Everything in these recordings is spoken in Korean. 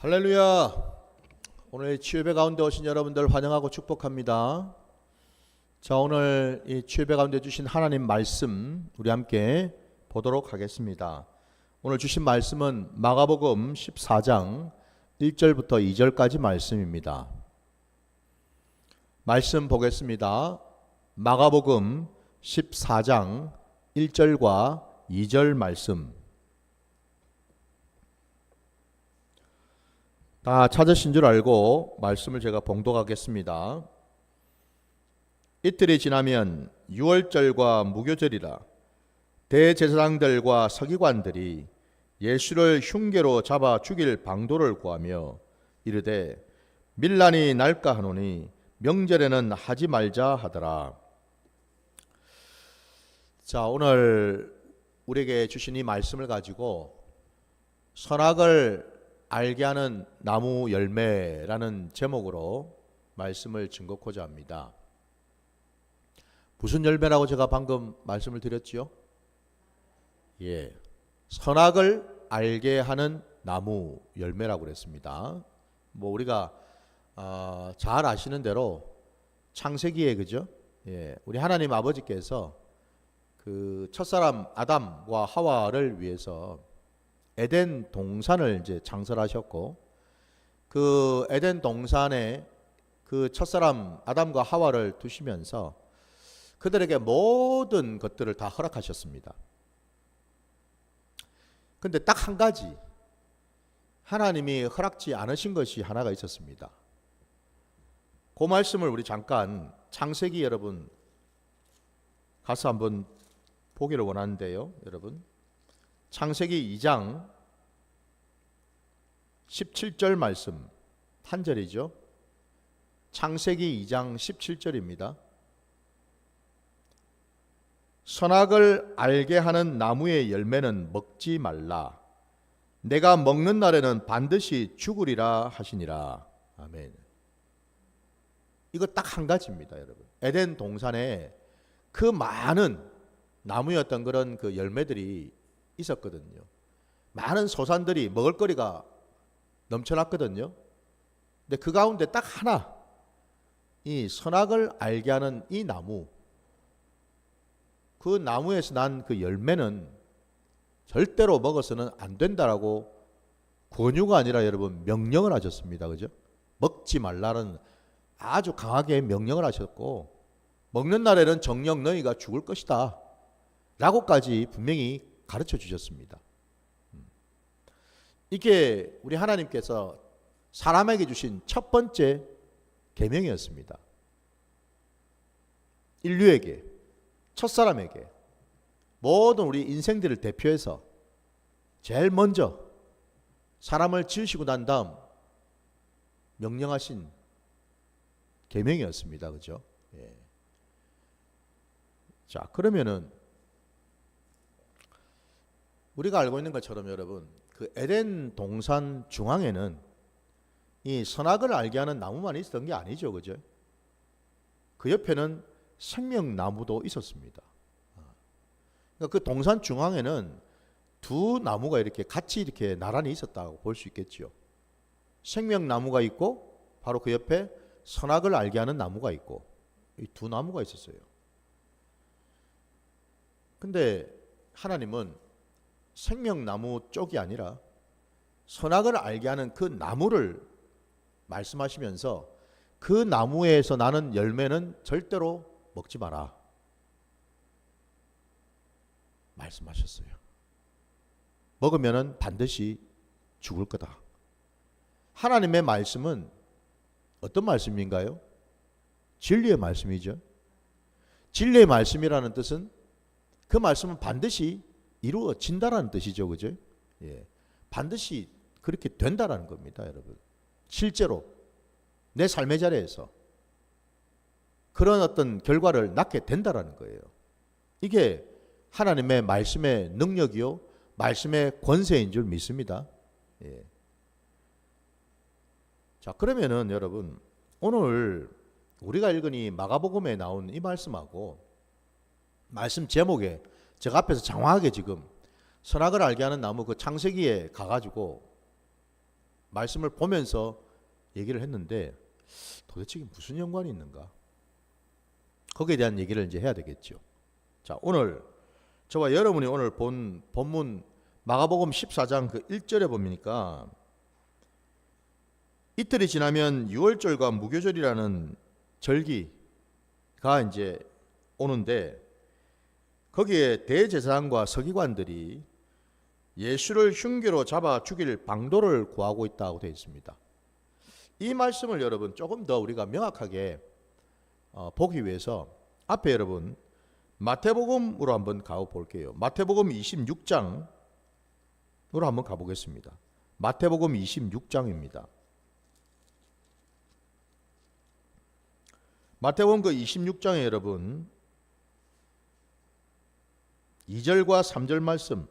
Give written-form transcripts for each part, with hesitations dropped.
할렐루야. 오늘 치유배 가운데 오신 여러분들 환영하고 축복합니다. 자, 오늘 이 치유배 가운데 주신 하나님 말씀 우리 함께 보도록 하겠습니다. 오늘 주신 말씀은 마가복음 14장 1절부터 2절까지 말씀입니다. 말씀 보겠습니다. 마가복음 14장 1절과 2절 말씀. 다 찾으신 줄 알고 말씀을 제가 봉독하겠습니다. 이틀이 지나면 유월절과 무교절이라 대제사장들과 서기관들이 예수를 흉계로 잡아 죽일 방도를 구하며 이르되 밀란이 날까 하노니 명절에는 하지 말자 하더라. 자, 오늘 우리에게 주신 이 말씀을 가지고 선악을 알게 하는 나무 열매라는 제목으로 말씀을 증거하고자 합니다. 무슨 열매라고 제가 방금 말씀을 드렸지요? 선악을 알게 하는 나무 열매라고 그랬습니다. 뭐 우리가 잘 아시는 대로 창세기에 그죠? 우리 하나님 아버지께서 그 첫사람 아담과 하와를 위해서 에덴 동산을 이제 창설하셨고, 그 에덴 동산에 그 첫사람 아담과 하와를 두시면서 그들에게 모든 것들을 다 허락하셨습니다. 근데 딱 한 가지 하나님이 허락지 않으신 것이 하나가 있었습니다. 그 말씀을 우리 잠깐 창세기 여러분 가서 한번 보기를 원하는데요. 여러분 창세기 2장 17절 말씀 한 절이죠. 창세기 2장 17절입니다. 선악을 알게 하는 나무의 열매는 먹지 말라. 내가 먹는 날에는 반드시 죽으리라 하시니라. 아멘. 이거 딱 한 가지입니다, 여러분. 에덴 동산에 그 많은 나무였던 그런 그 열매들이 있었거든요. 많은 소산들이 먹을거리가 넘쳐났거든요. 근데 그 가운데 딱 하나, 이 선악을 알게 하는 이 나무, 그 나무에서 난 그 열매는 절대로 먹어서는 안 된다라고 권유가 아니라 여러분 명령을 하셨습니다. 그죠? 먹지 말라는 아주 강하게 명령을 하셨고, 먹는 날에는 정녕 너희가 죽을 것이다 라고까지 분명히 가르쳐 주셨습니다. 이게 우리 하나님께서 사람에게 주신 첫 번째 계명이었습니다. 인류에게, 첫사람에게, 모든 우리 인생들을 대표해서 제일 먼저 사람을 지으시고 난 다음 명령하신 계명이었습니다. 그죠? 자, 그러면은 우리가 알고 있는 것처럼 여러분, 그 에덴 동산 중앙에는 이 선악을 알게 하는 나무만 있었던 게 아니죠. 그죠? 그 옆에는 생명나무도 있었습니다. 그러니까 그 동산 중앙에는 두 나무가 이렇게 같이 이렇게 나란히 있었다고 볼 수 있겠죠. 생명나무가 있고 바로 그 옆에 선악을 알게 하는 나무가 있고, 이 두 나무가 있었어요. 근데 하나님은 생명나무 쪽이 아니라 선악을 알게 하는 그 나무를 말씀하시면서 그 나무에서 나는 열매는 절대로 먹지 마라 말씀하셨어요. 먹으면은 반드시 죽을 거다. 하나님의 말씀은 어떤 말씀인가요? 진리의 말씀이죠. 진리의 말씀이라는 뜻은 그 말씀은 반드시 이루어진다라는 뜻이죠. 그죠? 반드시 그렇게 된다라는 겁니다, 여러분. 실제로 내 삶의 자리에서 그런 어떤 결과를 낳게 된다라는 거예요. 이게 하나님의 말씀의 능력이요, 말씀의 권세인 줄 믿습니다. 자, 그러면은 여러분, 오늘 우리가 읽은 이 마가복음에 나온 이 말씀하고 말씀 제목에 제가 앞에서 장황하게 지금 선악을 알게 하는 나무 그 창세기에 가가지고 말씀을 보면서 얘기를 했는데 도대체 이게 무슨 연관이 있는가? 거기에 대한 얘기를 이제 해야 되겠죠. 자, 오늘 저와 여러분이 오늘 본 본문 마가복음 14장 그 1절에 보니까 이틀이 지나면 유월절과 무교절이라는 절기가 이제 오는데 거기에 대제사장과 서기관들이 예수를 흉기로 잡아 죽일 방도를 구하고 있다고 되어 있습니다. 이 말씀을 여러분 조금 더 우리가 명확하게 보기 위해서 앞에 여러분 마태복음으로 한번 가볼게요. 마태복음 26장으로 한번 가보겠습니다. 마태복음 26장입니다. 마태복음 그 26장에 여러분 2절과 3절 말씀,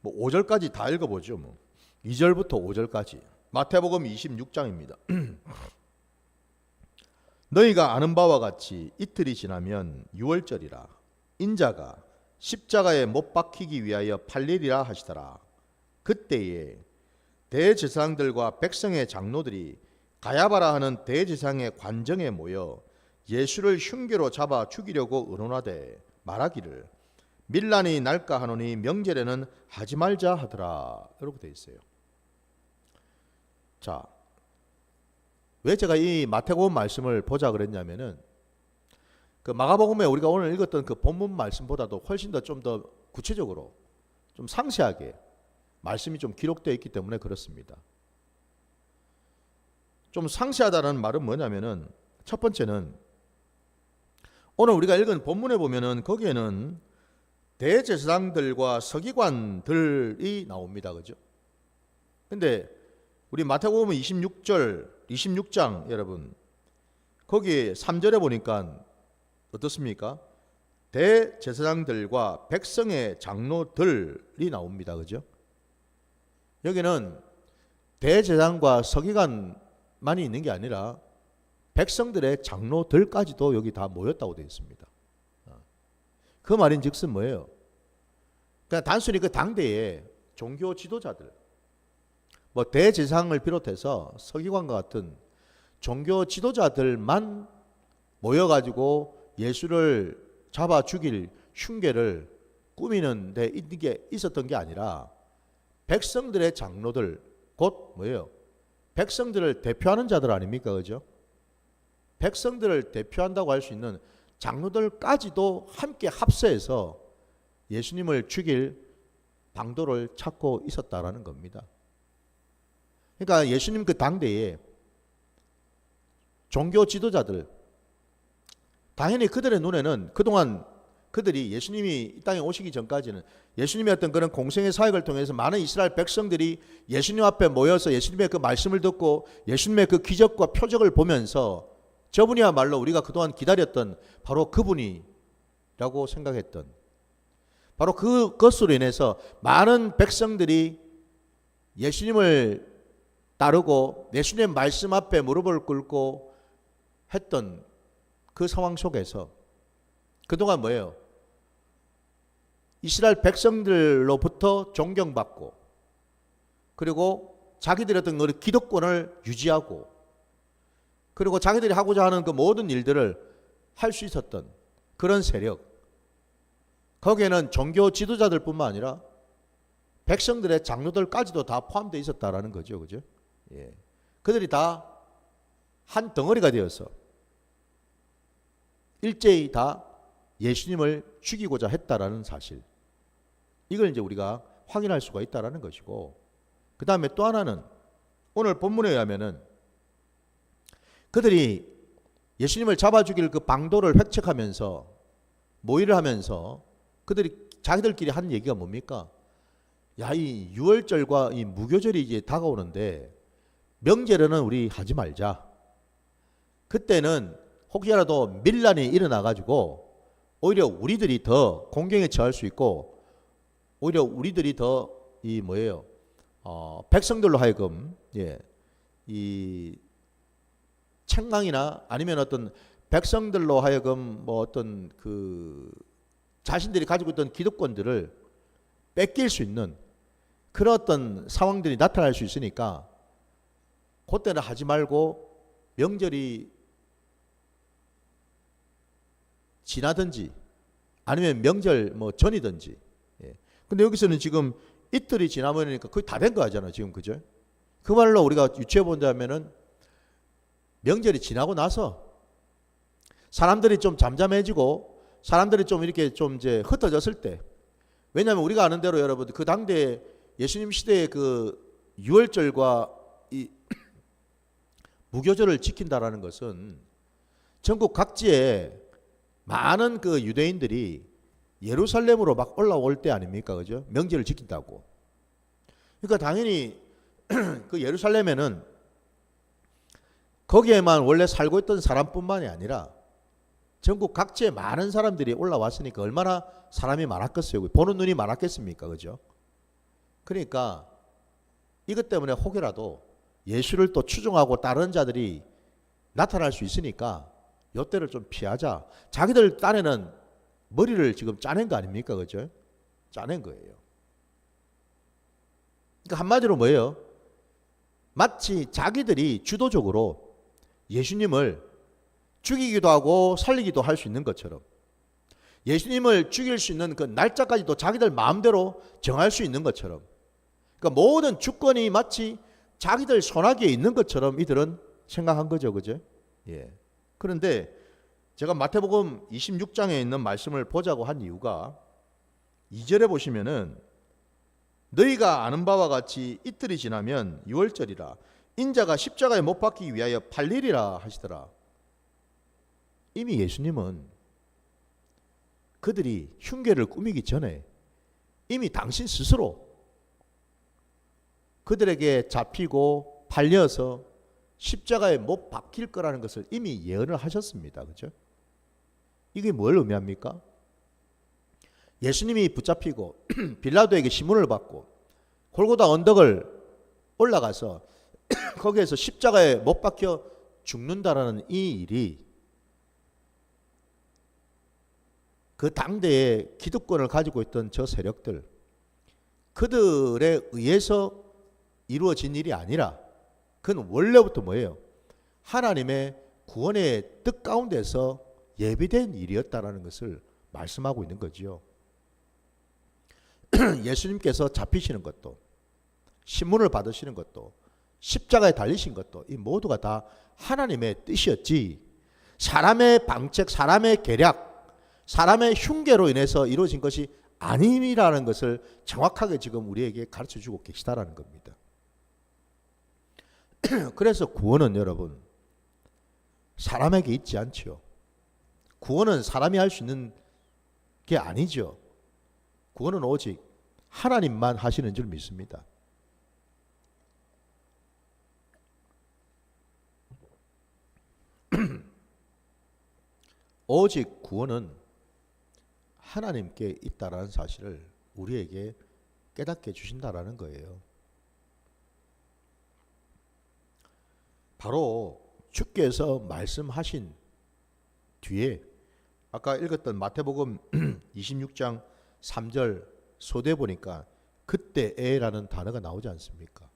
뭐 5절까지 다 읽어보죠. 뭐 2절부터 5절까지 마태복음 26장입니다. 너희가 아는 바와 같이 이틀이 지나면 유월절이라 인자가 십자가에 못 박히기 위하여 팔리리라 하시더라. 그때에 대제사장들과 백성의 장로들이 가야바라 하는 대제사장의 관정에 모여 예수를 흉기로 잡아 죽이려고 의논하되 말하기를 밀란이 날까 하노니 명절에는 하지 말자 하더라. 이렇게 되어 있어요. 자, 왜 제가 이 마태복음 말씀을 보자 그랬냐면은 그 마가복음에 우리가 오늘 읽었던 그 본문 말씀보다도 훨씬 더 좀 더 구체적으로 좀 상세하게 말씀이 좀 기록되어 있기 때문에 그렇습니다. 좀 상세하다는 말은 뭐냐면은 첫 번째는 오늘 우리가 읽은 본문에 보면은 거기에는 대제사장들과 서기관들이 나옵니다. 그죠? 근데 우리 마태복음 26장 여러분 거기 3절에 보니까 어떻습니까? 대제사장들과 백성의 장로들이 나옵니다. 그죠? 여기는 대제사장과 서기관만이 있는 게 아니라 백성들의 장로들까지도 여기 다 모였다고 되어 있습니다. 그 말인즉슨 뭐예요? 그냥 단순히 그 당대의 종교 지도자들, 뭐 대제사장을 비롯해서 서기관과 같은 종교 지도자들만 모여가지고 예수를 잡아 죽일 흉계를 꾸미는 데 있는 게 있었던 게 아니라 백성들의 장로들, 곧 뭐예요? 백성들을 대표하는 자들 아닙니까? 그죠? 백성들을 대표한다고 할 수 있는 장로들까지도 함께 합세해서 예수님을 죽일 방도를 찾고 있었다라는 겁니다. 그러니까 예수님 그 당대에 종교 지도자들, 당연히 그들의 눈에는 그동안 그들이 예수님이 이 땅에 오시기 전까지는 예수님의 어떤 그런 공생의 사역을 통해서 많은 이스라엘 백성들이 예수님 앞에 모여서 예수님의 그 말씀을 듣고 예수님의 그 기적과 표적을 보면서 저분이야말로 우리가 그동안 기다렸던 바로 그분이라고 생각했던, 바로 그것으로 인해서 많은 백성들이 예수님을 따르고 예수님의 말씀 앞에 무릎을 꿇고 했던 그 상황 속에서 그동안 뭐예요? 이스라엘 백성들로부터 존경받고 그리고 자기들의 어떤 그 기득권을 유지하고 그리고 자기들이 하고자 하는 그 모든 일들을 할 수 있었던 그런 세력, 거기에는 종교 지도자들 뿐만 아니라 백성들의 장로들까지도 다 포함되어 있었다라는 거죠. 그죠? 예. 그들이 다 한 덩어리가 되어서 일제히 다 예수님을 죽이고자 했다라는 사실, 이걸 이제 우리가 확인할 수가 있다라는 것이고, 그 다음에 또 하나는 오늘 본문에 의하면은 그들이 예수님을 잡아 죽일 그 방도를 획책하면서 모의를 하면서 그들이 자기들끼리 한 얘기가 뭡니까? 야, 이 유월절과 이 무교절이 이제 다가오는데 명절에는 우리 하지 말자. 그때는 혹시라도 밀란이 일어나 가지고 오히려 우리들이 더 공경에 처할 수 있고 오히려 우리들이 더 이 뭐예요? 백성들로 하여금 이 책망이나 아니면 어떤 백성들로 하여금 뭐 어떤 그 자신들이 가지고 있던 기득권들을 뺏길 수 있는 그런 어떤 상황들이 나타날 수 있으니까 그때는 하지 말고 명절이 지나든지 아니면 명절 뭐 전이든지. 예. 근데 여기서는 지금 이틀이 지나버리니까 거의 다 된 거 하잖아 지금. 그죠? 그 말로 우리가 유추해 본다면은 명절이 지나고 나서 사람들이 좀 잠잠해지고 사람들이 좀 이렇게 좀 이제 흩어졌을 때, 왜냐하면 우리가 아는 대로 여러분 그 당대 예수님 시대의 그 유월절과 이 무교절을 지킨다라는 것은 전국 각지에 많은 그 유대인들이 예루살렘으로 막 올라올 때 아닙니까? 그죠? 명절을 지킨다고. 그러니까 당연히 그 예루살렘에는 거기에만 원래 살고 있던 사람뿐만이 아니라 전국 각지에 많은 사람들이 올라왔으니까 얼마나 사람이 많았겠어요. 보는 눈이 많았겠습니까? 그죠? 그러니까 이것 때문에 혹여라도 예수를 또 추종하고 다른 자들이 나타날 수 있으니까 이때를 좀 피하자. 자기들 딴에는 머리를 지금 짜낸 거 아닙니까? 그죠? 짜낸 거예요. 그러니까 한마디로 뭐예요? 마치 자기들이 주도적으로 예수님을 죽이기도 하고 살리기도 할 수 있는 것처럼, 예수님을 죽일 수 있는 그 날짜까지도 자기들 마음대로 정할 수 있는 것처럼, 그러니까 모든 주권이 마치 자기들 손아귀에 있는 것처럼 이들은 생각한 거죠. 그죠? 예. 그런데 제가 마태복음 26장에 있는 말씀을 보자고 한 이유가 2절에 보시면은 너희가 아는 바와 같이 이틀이 지나면 유월절이라 인자가 십자가에 못 박히기 위하여 팔리리라 하시더라. 이미 예수님은 그들이 흉계를 꾸미기 전에 이미 당신 스스로 그들에게 잡히고 팔려서 십자가에 못 박힐 거라는 것을 이미 예언을 하셨습니다. 그렇죠? 이게 뭘 의미합니까? 예수님이 붙잡히고 빌라도에게 시문을 받고 골고다 언덕을 올라가서 거기에서 십자가에 못 박혀 죽는다라는 이 일이 그 당대의 기득권을 가지고 있던 저 세력들, 그들에 의해서 이루어진 일이 아니라 그건 원래부터 뭐예요? 하나님의 구원의 뜻 가운데서 예비된 일이었다라는 것을 말씀하고 있는 거지요. 예수님께서 잡히시는 것도, 신문을 받으시는 것도, 십자가에 달리신 것도 이 모두가 다 하나님의 뜻이었지, 사람의 방책, 사람의 계략, 사람의 흉계로 인해서 이루어진 것이 아니라는 것을 정확하게 지금 우리에게 가르쳐주고 계시다라는 겁니다. 그래서 구원은 여러분 사람에게 있지 않죠. 구원은 사람이 할 수 있는 게 아니죠. 구원은 오직 하나님만 하시는 줄 믿습니다. 오직 구원은 하나님께 있다라는 사실을 우리에게 깨닫게 주신다라는 거예요. 바로 주께서 말씀하신 뒤에 아까 읽었던 마태복음 26장 3절 소대 보니까 그때에라는 단어가 나오지 않습니까?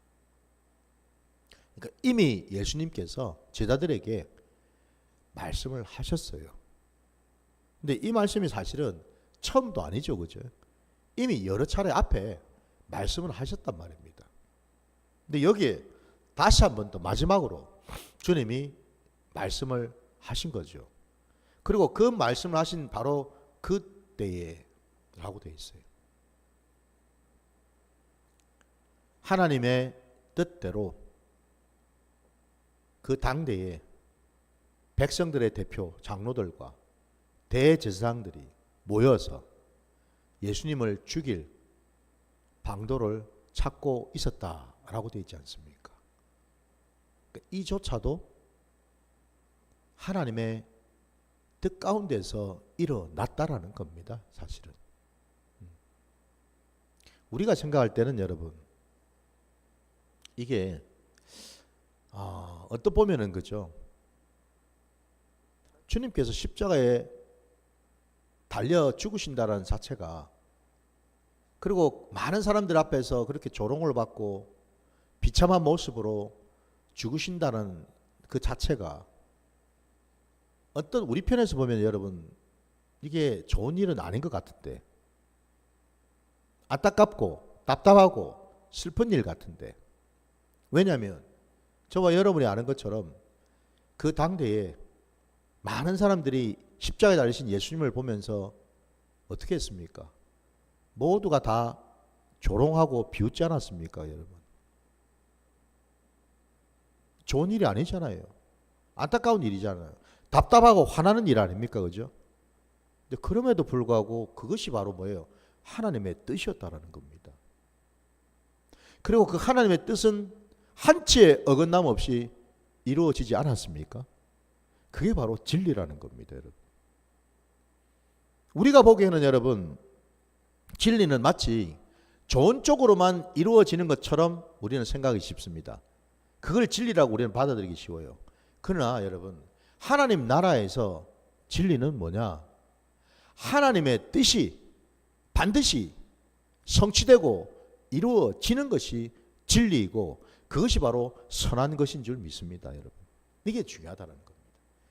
그러니까 이미 예수님께서 제자들에게 말씀을 하셨어요. 근데 이 말씀이 사실은 처음도 아니죠. 그죠? 이미 여러 차례 앞에 말씀을 하셨단 말입니다. 근데 여기에 다시 한 번 더 마지막으로 주님이 말씀을 하신 거죠. 그리고 그 말씀을 하신 바로 그때에 라고 되어 있어요. 하나님의 뜻대로 그 당대에 백성들의 대표 장로들과 대제사장들이 모여서 예수님을 죽일 방도를 찾고 있었다라고 되어 있지 않습니까? 이조차도 하나님의 뜻 가운데서 일어났다라는 겁니다. 사실은 우리가 생각할 때는 여러분 이게 어떻게 보면은 그죠? 주님께서 십자가에 달려 죽으신다는 자체가, 그리고 많은 사람들 앞에서 그렇게 조롱을 받고 비참한 모습으로 죽으신다는 그 자체가 어떤 우리 편에서 보면 여러분 이게 좋은 일은 아닌 것 같은데, 안타깝고 답답하고 슬픈 일 같은데, 왜냐하면 저와 여러분이 아는 것처럼 그 당대에 많은 사람들이 십자가에 달리신 예수님을 보면서 어떻게 했습니까? 모두가 다 조롱하고 비웃지 않았습니까, 여러분? 좋은 일이 아니잖아요. 안타까운 일이잖아요. 답답하고 화나는 일 아닙니까, 그죠? 근데 그럼에도 불구하고 그것이 바로 뭐예요? 하나님의 뜻이었다라는 겁니다. 그리고 그 하나님의 뜻은 한치의 어긋남 없이 이루어지지 않았습니까? 그게 바로 진리라는 겁니다, 여러분. 우리가 보기에는 여러분, 진리는 마치 좋은 쪽으로만 이루어지는 것처럼 우리는 생각이 쉽습니다. 그걸 진리라고 우리는 받아들이기 쉬워요. 그러나 여러분, 하나님 나라에서 진리는 뭐냐? 하나님의 뜻이 반드시 성취되고 이루어지는 것이 진리이고, 그것이 바로 선한 것인 줄 믿습니다, 여러분. 이게 중요하다는 겁니다.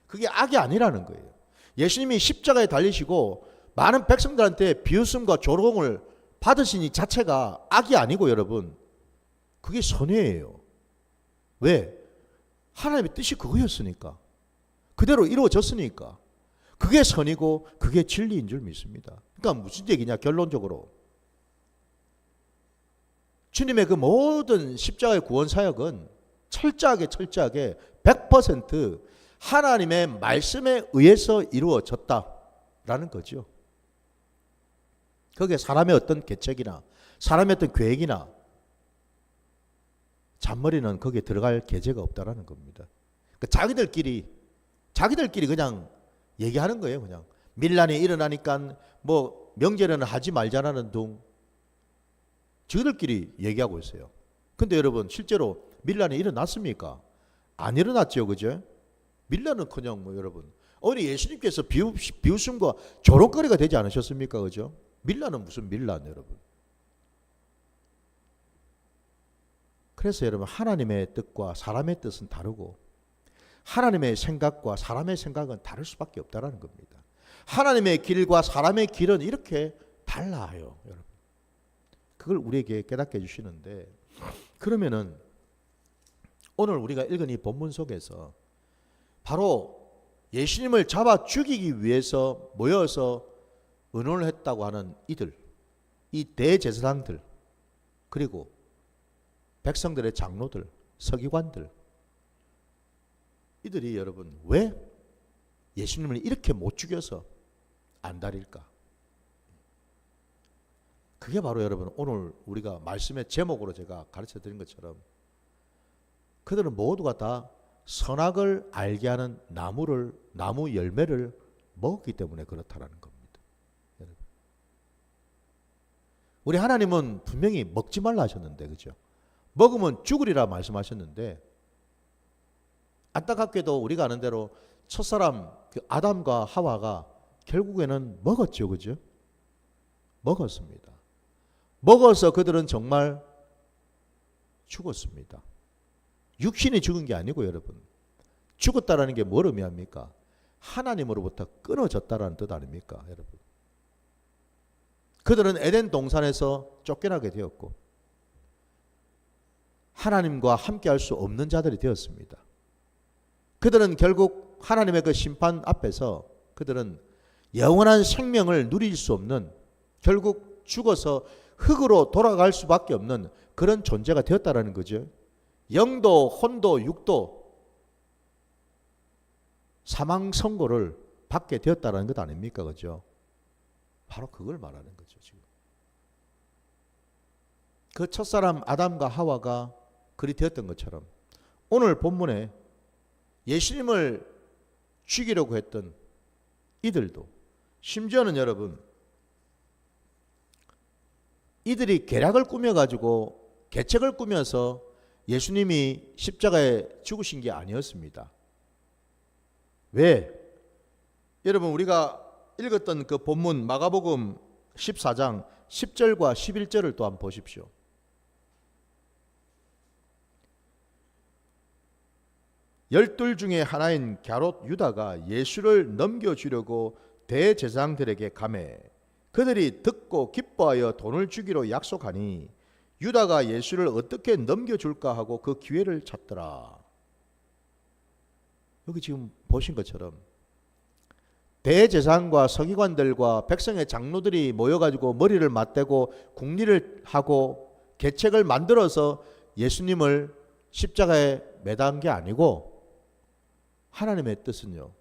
그게 악이 아니라는 거예요. 예수님이 십자가에 달리시고 많은 백성들한테 비웃음과 조롱을 받으신 이 자체가 악이 아니고 여러분, 그게 선의예요. 왜? 하나님의 뜻이 그거였으니까. 그대로 이루어졌으니까. 그게 선이고 그게 진리인 줄 믿습니다. 그러니까 무슨 얘기냐, 결론적으로. 주님의 그 모든 십자가의 구원 사역은 철저하게 100% 하나님의 말씀에 의해서 이루어졌다라는 거죠. 거기에 사람의 어떤 계책이나 사람의 어떤 계획이나 잔머리는 거기에 들어갈 계제가 없다라는 겁니다. 그러니까 자기들끼리 그냥 얘기하는 거예요. 그냥 밀란이 일어나니까 뭐 명제는 하지 말자라는 둥, 저희들끼리 얘기하고 있어요. 근데 여러분, 실제로 밀란이 일어났습니까? 안 일어났죠, 그죠? 밀란은커녕 뭐 여러분, 우리 예수님께서 비웃음과 조롱거리가 되지 않으셨습니까, 그죠? 밀란은 무슨 밀란, 여러분? 그래서 여러분, 하나님의 뜻과 사람의 뜻은 다르고 하나님의 생각과 사람의 생각은 다를 수밖에 없다는 겁니다. 하나님의 길과 사람의 길은 이렇게 달라요, 여러분. 그걸 우리에게 깨닫게 해주시는데, 그러면은 오늘 우리가 읽은 이 본문 속에서 바로 예수님을 잡아 죽이기 위해서 모여서 의논을 했다고 하는 이들, 이 대제사장들, 그리고 백성들의 장로들, 서기관들, 이들이 여러분 왜 예수님을 이렇게 못 죽여서 안달일까? 그게 바로 여러분 오늘 우리가 말씀의 제목으로 제가 가르쳐 드린 것처럼 그들은 모두가 다 선악을 알게 하는 나무 열매를 먹었기 때문에 그렇다는 겁니다. 여러분. 우리 하나님은 분명히 먹지 말라 하셨는데, 그죠? 먹으면 죽으리라 말씀하셨는데, 안타깝게도 우리가 아는 대로 첫사람 그 아담과 하와가 결국에는 먹었죠, 그죠? 먹었습니다. 먹어서 그들은 정말 죽었습니다. 육신이 죽은 게 아니고 여러분, 죽었다라는 게 뭘 의미합니까? 하나님으로부터 끊어졌다라는 뜻 아닙니까, 여러분? 그들은 에덴 동산에서 쫓겨나게 되었고 하나님과 함께할 수 없는 자들이 되었습니다. 그들은 결국 하나님의 그 심판 앞에서 그들은 영원한 생명을 누릴 수 없는, 결국 죽어서 흙으로 돌아갈 수밖에 없는 그런 존재가 되었다라는 거죠. 영도, 혼도, 육도 사망 선고를 받게 되었다라는 것 아닙니까, 그죠? 바로 그걸 말하는 거죠, 지금. 그 첫사람 아담과 하와가 그리 되었던 것처럼 오늘 본문에 예수님을 죽이려고 했던 이들도, 심지어는 여러분 이들이 계략을 꾸며가지고 계책을 꾸며서 예수님이 십자가에 죽으신 게 아니었습니다. 왜? 여러분, 우리가 읽었던 그 본문 마가복음 14장 10절과 11절을 또 한번 보십시오. 열둘 중에 하나인 갸롯 유다가 예수를 넘겨주려고 대제사장들에게 가매 그들이 듣고 기뻐하여 돈을 주기로 약속하니 유다가 예수를 어떻게 넘겨줄까 하고 그 기회를 찾더라. 여기 지금 보신 것처럼 대제사장과 서기관들과 백성의 장로들이 모여가지고 머리를 맞대고 궁리를 하고 계책을 만들어서 예수님을 십자가에 매단 게 아니고 하나님의 뜻은요,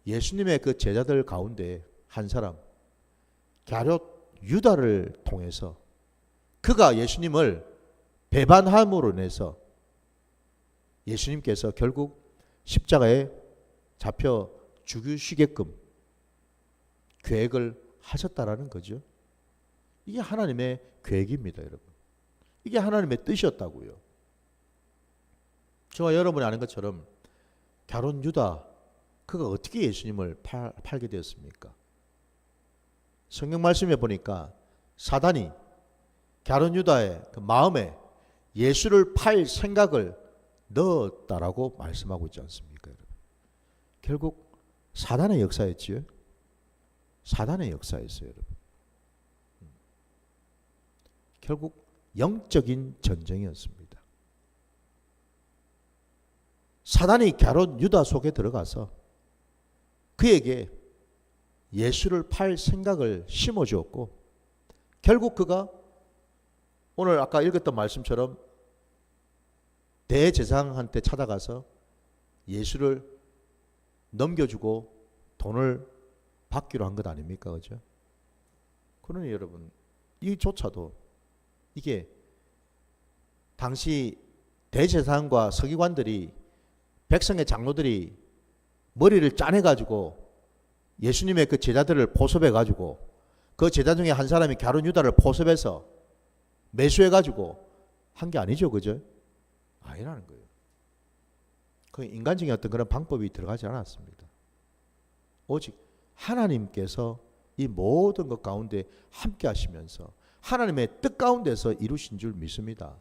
예수님의 그 제자들 가운데 한 사람 갸롯 유다를 통해서 그가 예수님을 배반함으로 인해서 예수님께서 결국 십자가에 잡혀 죽으시게끔 계획을 하셨다라는 거죠. 이게 하나님의 계획입니다, 여러분. 이게 하나님의 뜻이었다고요. 저와 여러분이 아는 것처럼 갸롯 유다, 그가 어떻게 예수님을 팔게 되었습니까? 성경 말씀에 보니까 사단이 갸롯 유다의 그 마음에 예수를 팔 생각을 넣었다라고 말씀하고 있지 않습니까, 여러분? 결국 사단의 역사였지요. 사단의 역사였어요, 여러분. 결국 영적인 전쟁이었습니다. 사단이 갸롯 유다 속에 들어가서 그에게 예수를 팔 생각을 심어주었고 결국 그가 오늘 아까 읽었던 말씀처럼 대제사장한테 찾아가서 예수를 넘겨주고 돈을 받기로 한 것 아닙니까? 그죠? 그러니 여러분, 이조차도 이게 당시 대제사장과 서기관들이 백성의 장로들이 머리를 짜내가지고 예수님의 그 제자들을 포섭해가지고 그 제자 중에 한 사람이 갸롯 유다를 포섭해서 매수해가지고 한 게 아니죠. 그죠? 아니라는 거예요. 그 인간적인 어떤 그런 방법이 들어가지 않았습니다. 오직 하나님께서 이 모든 것 가운데 함께 하시면서 하나님의 뜻 가운데서 이루신 줄 믿습니다.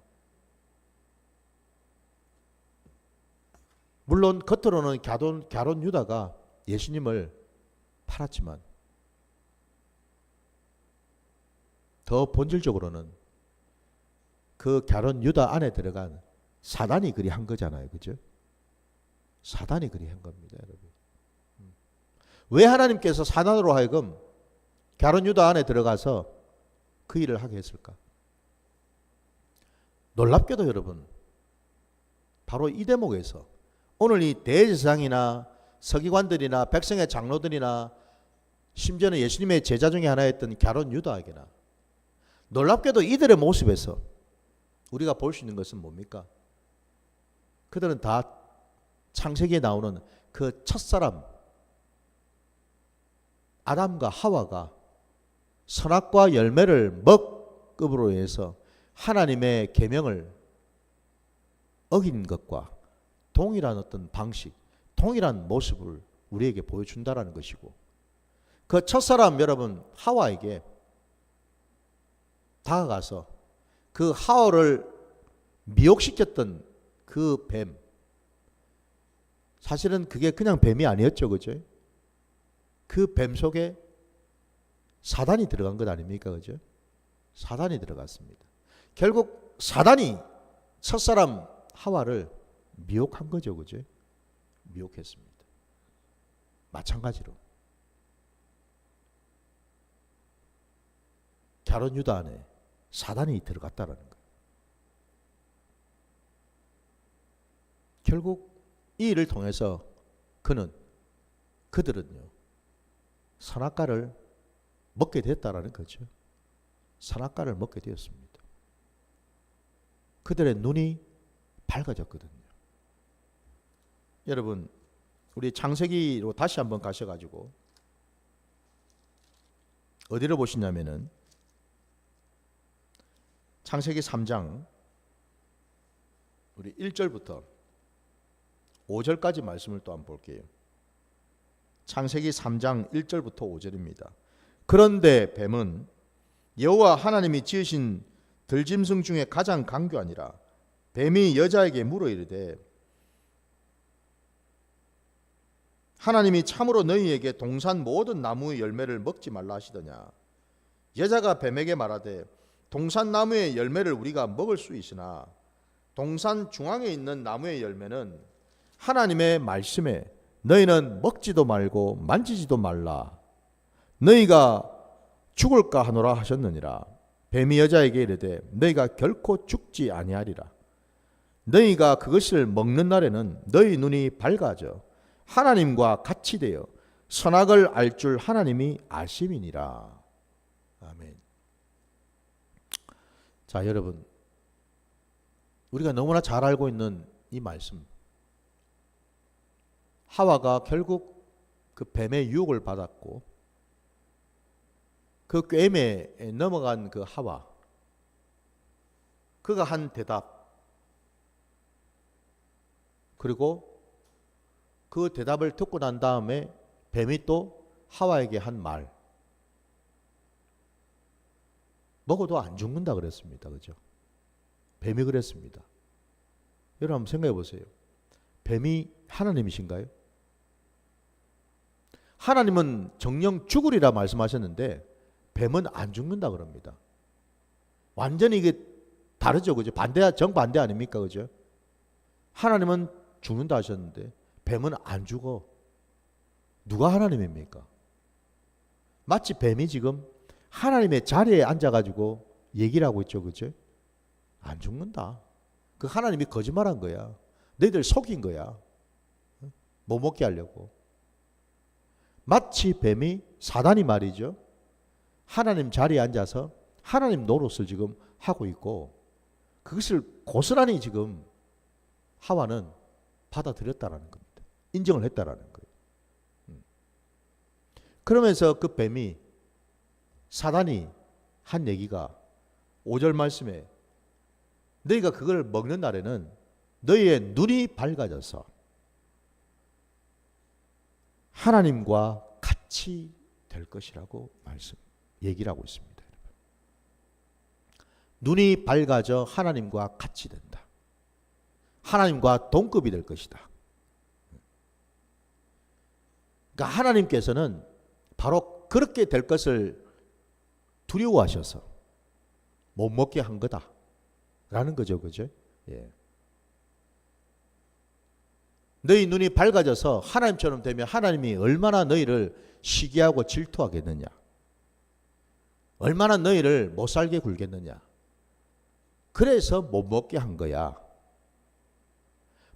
물론 겉으로는 갸롯 유다가 예수님을 팔았지만 더 본질적으로는 그 갸롯 유다 안에 들어간 사단이 그리 한 거잖아요. 그죠? 사단이 그리 한 겁니다, 여러분. 왜 하나님께서 사단으로 하여금 갸롯 유다 안에 들어가서 그 일을 하게 했을까? 놀랍게도 여러분, 바로 이 대목에서 오늘 이 대제사장이나 서기관들이나 백성의 장로들이나 심지어는 예수님의 제자 중에 하나였던 갸롯 유다에게나 놀랍게도 이들의 모습에서 우리가 볼 수 있는 것은 뭡니까? 그들은 다 창세기에 나오는 그 첫사람 아담과 하와가 선악과 열매를 먹음으로 해서 하나님의 계명을 어긴 것과 동일한 어떤 방식, 동일한 모습을 우리에게 보여준다라는 것이고, 그 첫사람 여러분 하와에게 다가가서 그 하와를 미혹시켰던 그 뱀, 사실은 그게 그냥 뱀이 아니었죠. 그죠? 그 뱀 속에 사단이 들어간 것 아닙니까? 그죠? 사단이 들어갔습니다. 결국 사단이 첫사람 하와를 미혹한 거죠. 그죠? 미혹했습니다. 마찬가지로 갸롯 유다 안에 사단이 들어갔다라는 거예요. 결국 이 일을 통해서 그들은요 선악과를 먹게 됐다라는 거죠. 선악과를 먹게 되었습니다. 그들의 눈이 밝아졌거든요. 여러분, 우리 창세기로 다시 한번 가셔가지고 어디를 보시냐면은 창세기 3장 우리 1절부터 5절까지 말씀을 또 한번 볼게요. 창세기 3장 1절부터 5절입니다. 그런데 뱀은 여호와 하나님이 지으신 들짐승 중에 가장 강교하니라. 뱀이 여자에게 물어 이르되 하나님이 참으로 너희에게 동산 모든 나무의 열매를 먹지 말라 하시더냐. 여자가 뱀에게 말하되 동산 나무의 열매를 우리가 먹을 수 있으나 동산 중앙에 있는 나무의 열매는 하나님의 말씀에 너희는 먹지도 말고 만지지도 말라. 너희가 죽을까 하노라 하셨느니라. 뱀이 여자에게 이르되 너희가 결코 죽지 아니하리라. 너희가 그것을 먹는 날에는 너희 눈이 밝아져 하나님과 같이 되어 선악을 알 줄 하나님이 아심이니라. 아멘. 자, 여러분, 우리가 너무나 잘 알고 있는 이 말씀, 하와가 결국 그 뱀의 유혹을 받았고 그 꿰매에 넘어간 그 하와, 그가 한 대답, 그리고 그 대답을 듣고 난 다음에 뱀이 또 하와에게 한 말, 먹어도 안 죽는다 그랬습니다. 그죠? 뱀이 그랬습니다. 여러분 한번 생각해 보세요. 뱀이 하나님이신가요? 하나님은 정령 죽으리라 말씀하셨는데 뱀은 안 죽는다 그럽니다. 완전히 이게 다르죠. 그죠? 정반대 아닙니까? 그죠? 하나님은 죽는다 하셨는데 뱀은 안 죽어. 누가 하나님입니까? 마치 뱀이 지금 하나님의 자리에 앉아가지고 얘기를 하고 있죠. 그죠? 안 죽는다. 그 하나님이 거짓말한 거야. 너희들 속인 거야. 못 먹게 하려고. 마치 뱀이, 사단이 말이죠, 하나님 자리에 앉아서 하나님 노릇을 지금 하고 있고 그것을 고스란히 지금 하와는 받아들였다라는 겁니다. 인정을 했다라는 거예요. 그러면서 그 뱀이, 사단이 한 얘기가 5절 말씀에 너희가 그걸 먹는 날에는 너희의 눈이 밝아져서 하나님과 같이 될 것이라고 얘기를 하고 있습니다. 눈이 밝아져 하나님과 같이 된다. 하나님과 동급이 될 것이다. 그러니까 하나님께서는 바로 그렇게 될 것을 두려워하셔서 못 먹게 한 거다라는 거죠. 그죠? 예. 너희 눈이 밝아져서 하나님처럼 되면 하나님이 얼마나 너희를 시기하고 질투하겠느냐, 얼마나 너희를 못 살게 굴겠느냐. 그래서 못 먹게 한 거야.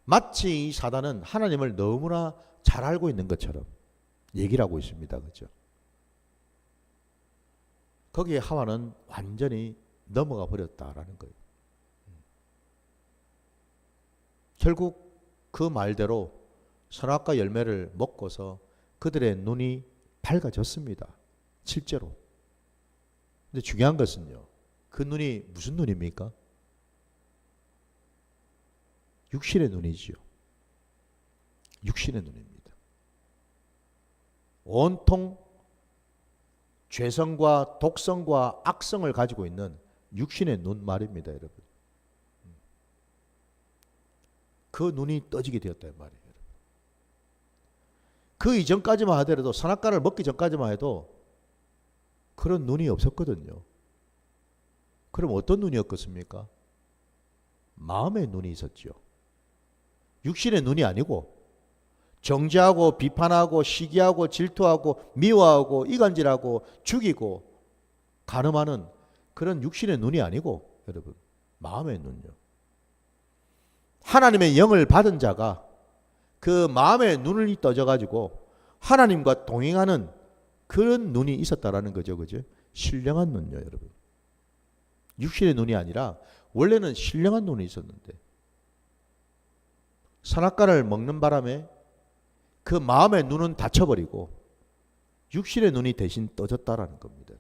마치 이 사단은 하나님을 너무나 잘 알고 있는 것처럼 얘기를 하고 있습니다. 그렇죠? 거기에 하와는 완전히 넘어가 버렸다라는 거예요. 결국 그 말대로 선악과 열매를 먹고서 그들의 눈이 밝아졌습니다. 실제로. 근데 중요한 것은요, 그 눈이 무슨 눈입니까? 육신의 눈이지요. 육신의 눈입니다. 온통 죄성과 독성과 악성을 가지고 있는 육신의 눈 말입니다, 여러분. 그 눈이 떠지게 되었다 이 말이에요. 그 이전까지만 하더라도, 선악과를 먹기 전까지만 해도 그런 눈이 없었거든요. 그럼 어떤 눈이었겠습니까? 마음의 눈이 있었죠. 육신의 눈이 아니고 정죄하고 비판하고 시기하고 질투하고 미워하고 이간질하고 죽이고 간음하는 그런 육신의 눈이 아니고, 여러분, 마음의 눈요. 하나님의 영을 받은 자가 그 마음의 눈이 떠져가지고 하나님과 동행하는 그런 눈이 있었다라는 거죠. 그죠? 신령한 눈요, 여러분. 육신의 눈이 아니라 원래는 신령한 눈이 있었는데 선악과를 먹는 바람에 그 마음의 눈은 닫혀버리고 육신의 눈이 대신 떠졌다라는 겁니다.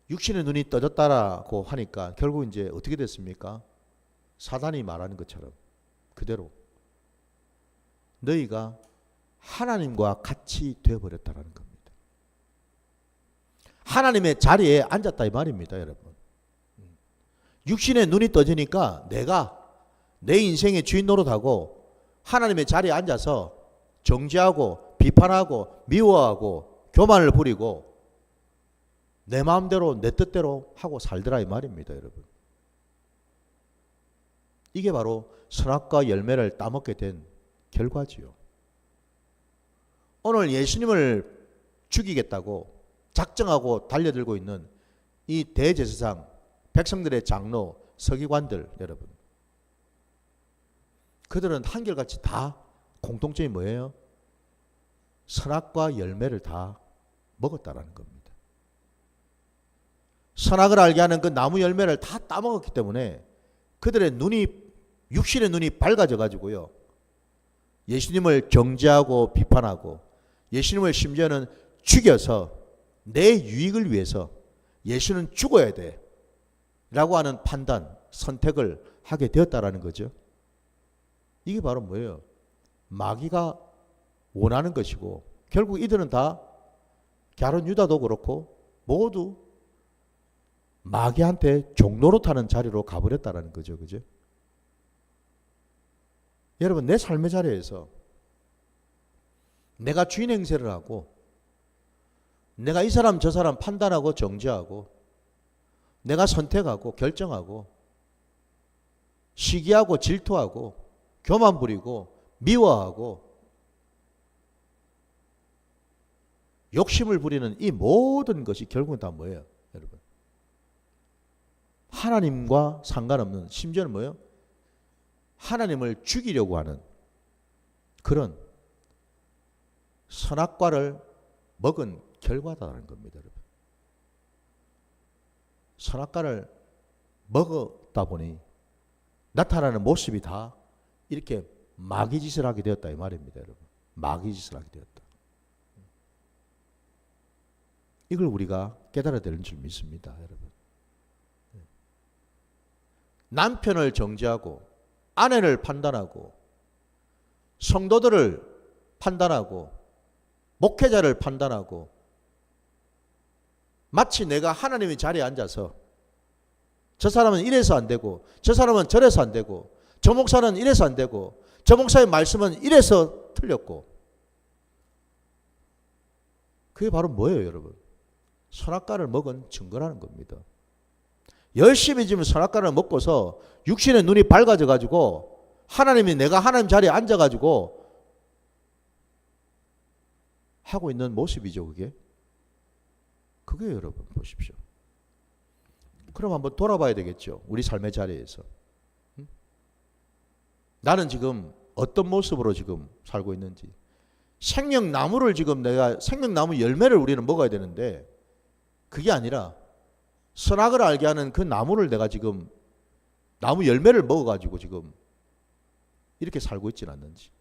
육신의 눈이 떠졌다라고 하니까 결국 이제 어떻게 됐습니까? 사단이 말하는 것처럼 그대로 너희가 하나님과 같이 되어버렸다는 겁니다. 하나님의 자리에 앉았다 이 말입니다, 여러분. 육신의 눈이 떠지니까 내가 내 인생의 주인 노릇하고 하나님의 자리에 앉아서 정죄하고 비판하고 미워하고 교만을 부리고 내 마음대로 내 뜻대로 하고 살더라 이 말입니다, 여러분. 이게 바로 선악과 열매를 따먹게 된 결과지요. 오늘 예수님을 죽이겠다고 작정하고 달려들고 있는 이 대제사장, 백성들의 장로, 서기관들 여러분, 그들은 한결같이 다 공통점이 뭐예요? 선악과 열매를 다 먹었다라는 겁니다. 선악을 알게 하는 그 나무 열매를 다 따먹었기 때문에 그들의 눈이, 육신의 눈이 밝아져 가지고요, 예수님을 정죄하고 비판하고 예수님을 심지어는 죽여서 내 유익을 위해서 예수는 죽어야 돼 라고 하는 판단, 선택을 하게 되었다라는 거죠. 이게 바로 뭐예요? 마귀가 원하는 것이고, 결국 이들은 다 갸론 유다도 그렇고 모두 마귀한테 종노릇하는 자리로 가버렸다라는 거죠. 그죠? 여러분, 내 삶의 자리에서 내가 주인 행세를 하고 내가 이 사람 저 사람 판단하고 정죄하고 내가 선택하고 결정하고 시기하고 질투하고 교만 부리고 미워하고 욕심을 부리는 이 모든 것이 결국은 다 뭐예요, 여러분? 하나님과 상관없는, 심지어는 뭐예요? 하나님을 죽이려고 하는 그런 선악과를 먹은 결과다라는 겁니다, 여러분. 선악과를 먹었다 보니 나타나는 모습이 다 이렇게 마귀짓을 하게 되었다 이 말입니다, 여러분. 마귀짓을 하게 되었다. 이걸 우리가 깨달아야 되는 줄 믿습니다, 여러분. 남편을 정죄하고 아내를 판단하고 성도들을 판단하고 목회자를 판단하고 마치 내가 하나님의 자리에 앉아서 저 사람은 이래서 안 되고 저 사람은 저래서 안 되고 저 목사는 이래서 안 되고 저 목사의 말씀은 이래서 틀렸고, 그게 바로 뭐예요, 여러분? 선악과를 먹은 증거라는 겁니다. 열심히 지금 선악과를 먹고서 육신의 눈이 밝아져 가지고 하나님이 내가 하나님 자리에 앉아 가지고 하고 있는 모습이죠, 그게. 그게 여러분 보십시오. 그럼 한번 돌아봐야 되겠죠, 우리 삶의 자리에서. 나는 지금 어떤 모습으로 지금 살고 있는지. 생명나무를 지금 내가 생명나무 열매를 우리는 먹어야 되는데 그게 아니라 선악을 알게 하는 그 나무를 내가 지금 나무 열매를 먹어가지고 지금 이렇게 살고 있지는 않는지.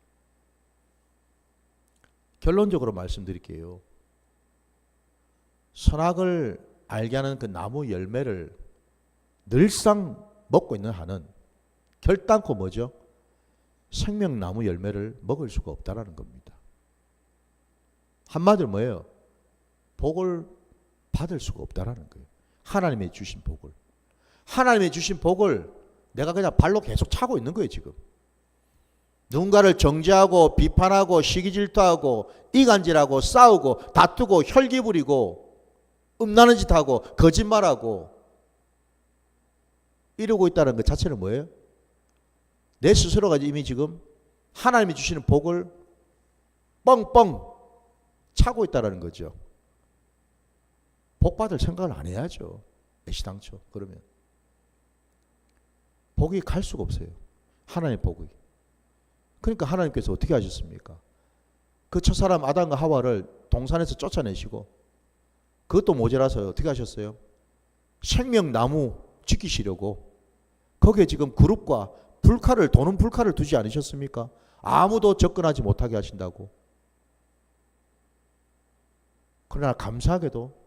결론적으로 말씀드릴게요. 선악을 알게 하는 그 나무 열매를 늘상 먹고 있는 한은 결단코 뭐죠? 생명나무 열매를 먹을 수가 없다라는 겁니다. 한마디로 뭐예요? 복을 받을 수가 없다라는 거예요. 하나님의 주신 복을. 하나님의 주신 복을 내가 그냥 발로 계속 차고 있는 거예요, 지금. 누군가를 정죄하고 비판하고 시기질투하고 이간질하고 싸우고 다투고 혈기 부리고 음란한 짓 하고 거짓말하고 이러고 있다는 것 자체는 뭐예요? 내 스스로가 이미 지금 하나님이 주시는 복을 뻥뻥 차고 있다는 거죠. 복 받을 생각을 안 해야죠, 애시당초. 그러면 복이 갈 수가 없어요, 하나님의 복이. 그러니까 하나님께서 어떻게 하셨습니까? 그 첫사람 아담과 하와를 동산에서 쫓아내시고 그것도 모자라서 어떻게 하셨어요? 생명나무 지키시려고 거기에 지금 그룹과 불칼을, 도는 불칼을 두지 않으셨습니까? 아무도 접근하지 못하게 하신다고. 그러나 감사하게도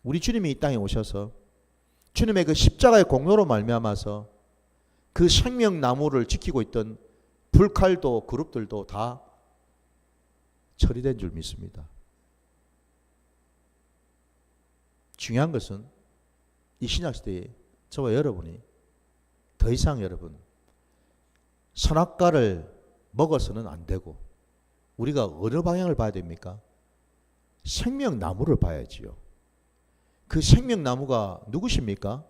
우리 주님이 이 땅에 오셔서 주님의 그 십자가의 공로로 말미암아서 그 생명나무를 지키고 있던 불칼도 그룹들도 다 처리된 줄 믿습니다. 중요한 것은 이 신약시대에 저와 여러분이 더 이상 여러분 선악과를 먹어서는 안 되고 우리가 어느 방향을 봐야 됩니까? 생명나무를 봐야지요. 그 생명나무가 누구십니까?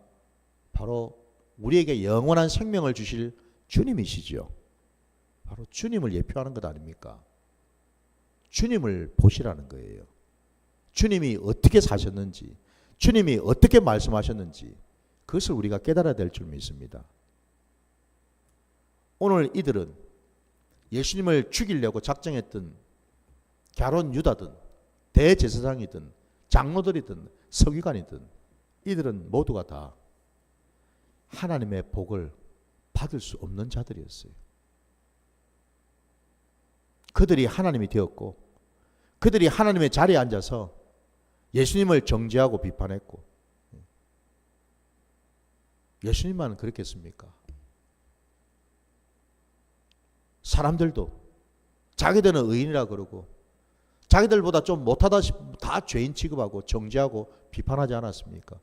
바로 우리에게 영원한 생명을 주실 주님이시지요. 바로 주님을 예표하는 것 아닙니까? 주님을 보시라는 거예요. 주님이 어떻게 사셨는지, 주님이 어떻게 말씀하셨는지 그것을 우리가 깨달아야 될 줄 믿습니다. 오늘 이들은 예수님을 죽이려고 작정했던 갸론 유다든 대제사장이든 장로들이든 서기관이든 이들은 모두가 다 하나님의 복을 받을 수 없는 자들이었어요. 그들이 하나님이 되었고 그들이 하나님의 자리에 앉아서 예수님을 정죄하고 비판했고 예수님만 그렇겠습니까? 사람들도 자기들은 의인이라 그러고 자기들보다 좀 못하다 싶으면 다 죄인 취급하고 정죄하고 비판하지 않았습니까?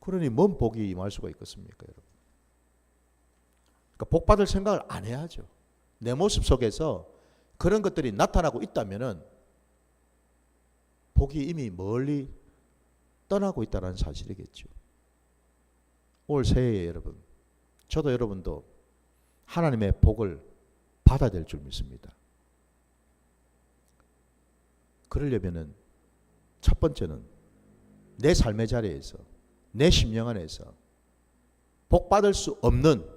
그러니 뭔 복이 임할 수가 있겠습니까, 여러분? 그러니까 복 받을 생각을 안 해야죠. 내 모습 속에서 그런 것들이 나타나고 있다면은 복이 이미 멀리 떠나고 있다는 사실이겠죠. 올 새해에 여러분, 저도 여러분도 하나님의 복을 받아야 될 줄 믿습니다. 그러려면은 첫 번째는 내 삶의 자리에서 내 심령 안에서 복 받을 수 없는,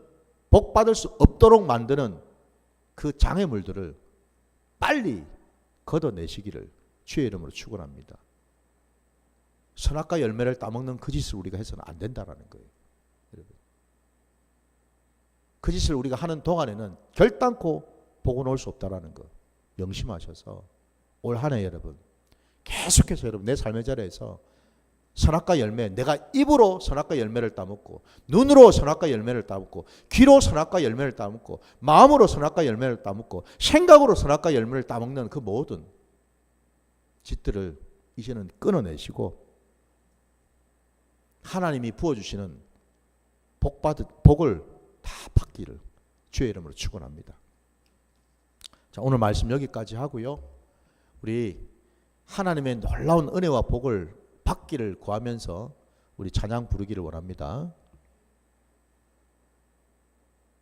복 받을 수 없도록 만드는 그 장애물들을 빨리 걷어내시기를 주의 이름으로 축원합니다. 선악과 열매를 따먹는 그 짓을 우리가 해서는 안 된다라는 거예요. 여러분. 그 짓을 우리가 하는 동안에는 결단코 복은 올 수 없다라는 거 명심하셔서 올 한 해 여러분 계속해서 여러분 내 삶의 자리에서 선악과 열매, 내가 입으로 선악과 열매를 따먹고 눈으로 선악과 열매를 따먹고 귀로 선악과 열매를 따먹고 마음으로 선악과 열매를 따먹고 생각으로 선악과 열매를 따먹는 그 모든 짓들을 이제는 끊어내시고 하나님이 부어주시는 복을 다 받기를 주의 이름으로 축원합니다. 자, 오늘 말씀 여기까지 하고요. 우리 하나님의 놀라운 은혜와 복을 받기를 구하면서 우리 찬양 부르기를 원합니다.